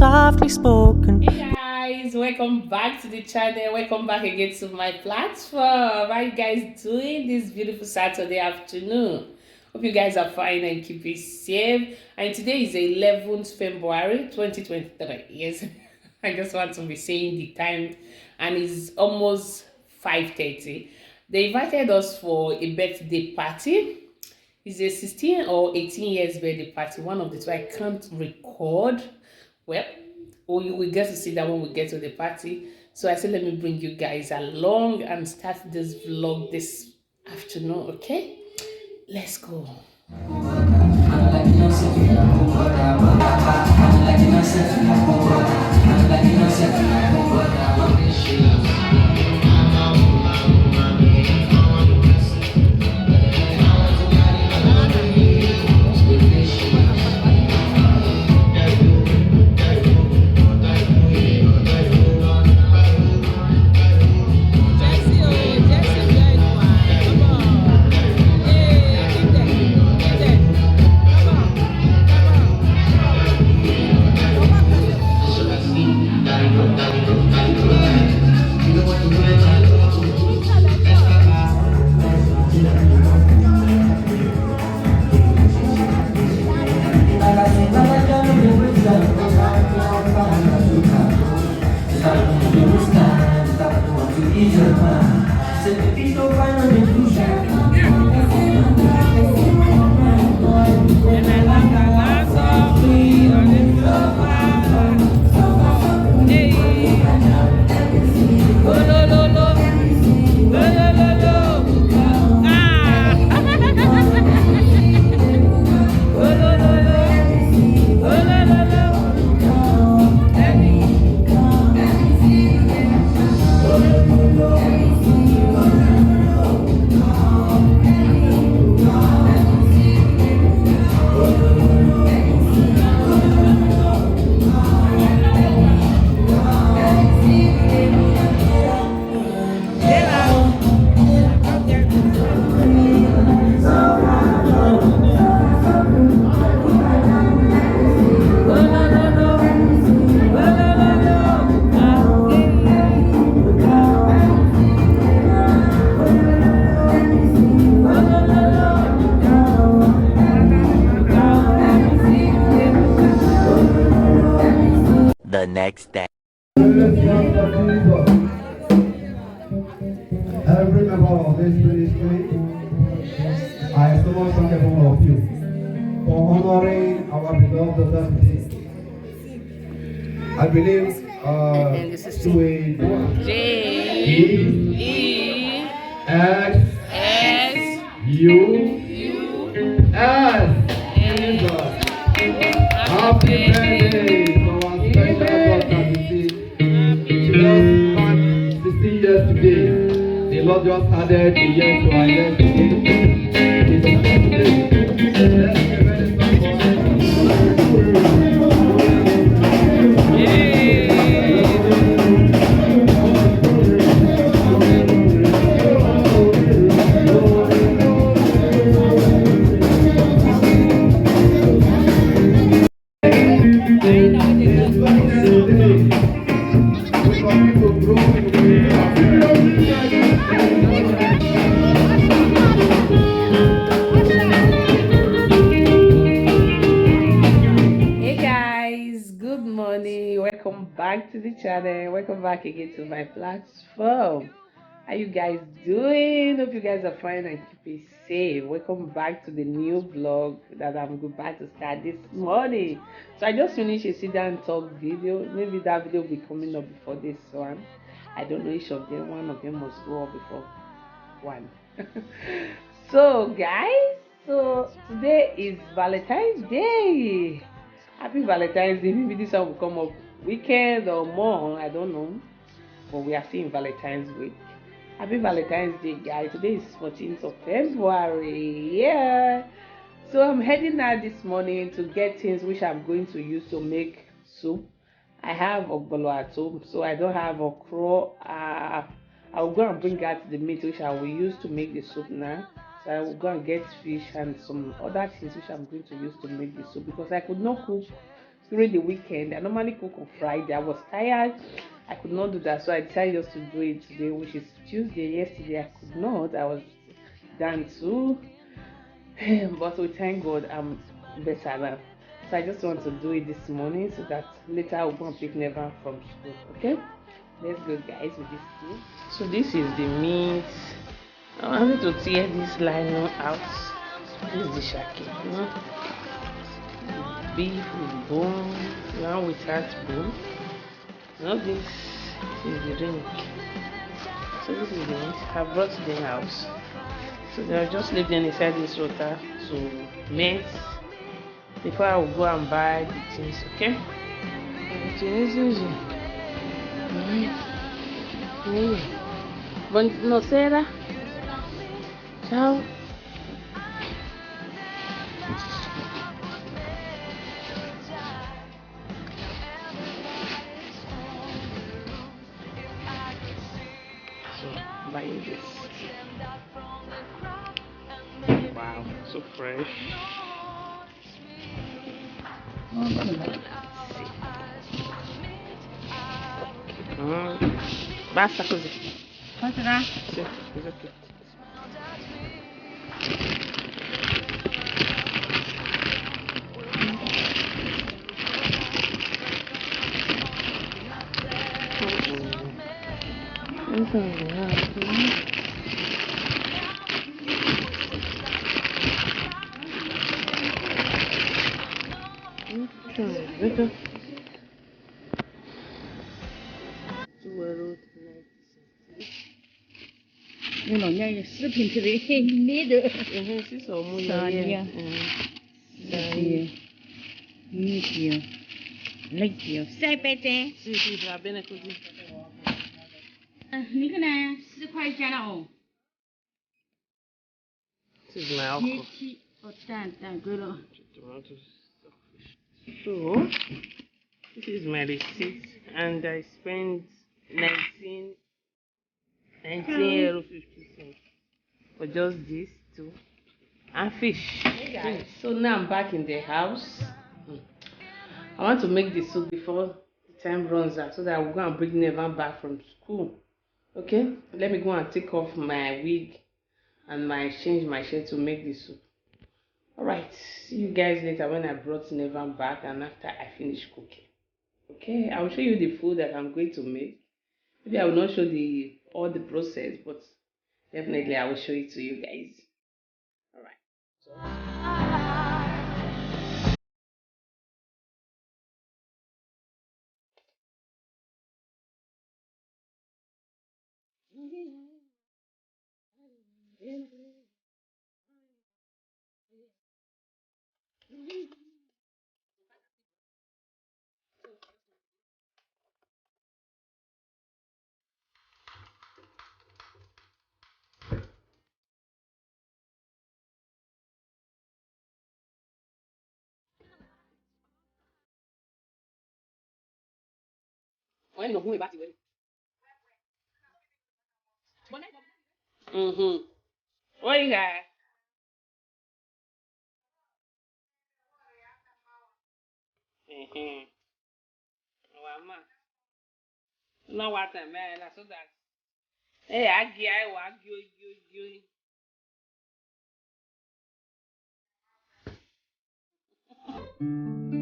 softly spoken. Hey guys, welcome back to the channel. Welcome back again to my platform. How you guys doing this beautiful Saturday afternoon? Hope you guys are fine and keep it safe. And today is 11th February 2023. Yes, I just want to be saying the time, and it's almost 5:30. They invited us for a birthday party. It's a 16 or 18 years birthday party. One of the two. I can't record. Well, we get to see that when we get to the party. So I said, let me bring you guys along and start this vlog this afternoon. Okay, let's go. The next day. Every member of this ministry, I so much thank every one of you for honoring our beloved daughter today. I believe And this is to a J E E X S U U S S. Jesus. Happy birthday to our special daughter today. She just turned 16 years today. The Lord just added a year to our years today. It's a birthday. Let's give it a Hey guys, good morning. Welcome back to the channel. Welcome back again to my platform. How you guys doing? Hope you guys are fine and keep it safe. Welcome back to the new vlog that I'm about to start this morning. So I just finished a sit down talk video. Maybe that video will be coming up before this one. I don't know each of them. One of them must go up before one. So guys, so today is Valentine's Day. Happy Valentine's Day. Maybe this one will come up weekend or more. I don't know. But we are seeing Valentine's week. Happy Valentine's Day, guys. Today is 14th of February. Yeah. So I'm heading out this morning to get things which I'm going to use to make soup. I have ogbolo at home, so I don't have okra. I'll go and bring out the meat which I will use to make the soup now. So I will go and get fish and some other things which I'm going to use to make the soup because I could not cook during the weekend. I normally cook on Friday. I was tired. I could not do that, so I decided just to do it today, which is Tuesday. Yesterday I could not. I was done too. But we thank God I'm better now. So I just want to do it this morning so that later I'll go and pick Nevan from school. Okay? Let's go guys with this food. So this is the meat. I wanted to tear this lion out. This is the shaki. You know? The beef with bone. One without bone. Now this is the drink. So this is the meat. I brought it in the house. So they'll just leave them inside this water to melt before I will go and buy the things, okay? Buonasera. Ciao. So, buying this. Wow, so fresh. Basta così. Basta? Sì, esatto.那老娘也食品特别美的，是什么啥呀？呀？米酒、辣椒、三白针。是va bene così. 你看呢？10块钱了哦。This is my alcohol. 哦，蛋够了。 So, this is my receipt, and I spent 19 euro 50 for just this too, and fish. Hey guys, so now I'm back in the house. I want to make the soup before the time runs out, so that I will go and bring Nevan back from school. Okay, let me go and take off my wig and change my shirt to make the soup. Alright, see you guys later when I brought Nevan back and after I finish cooking. Okay, I will show you the food that I'm going to make. Maybe I will not show all the process, but definitely I will show it to you guys. Alright. Oi, guys. Mama. No water, man. So that. Hey, I give.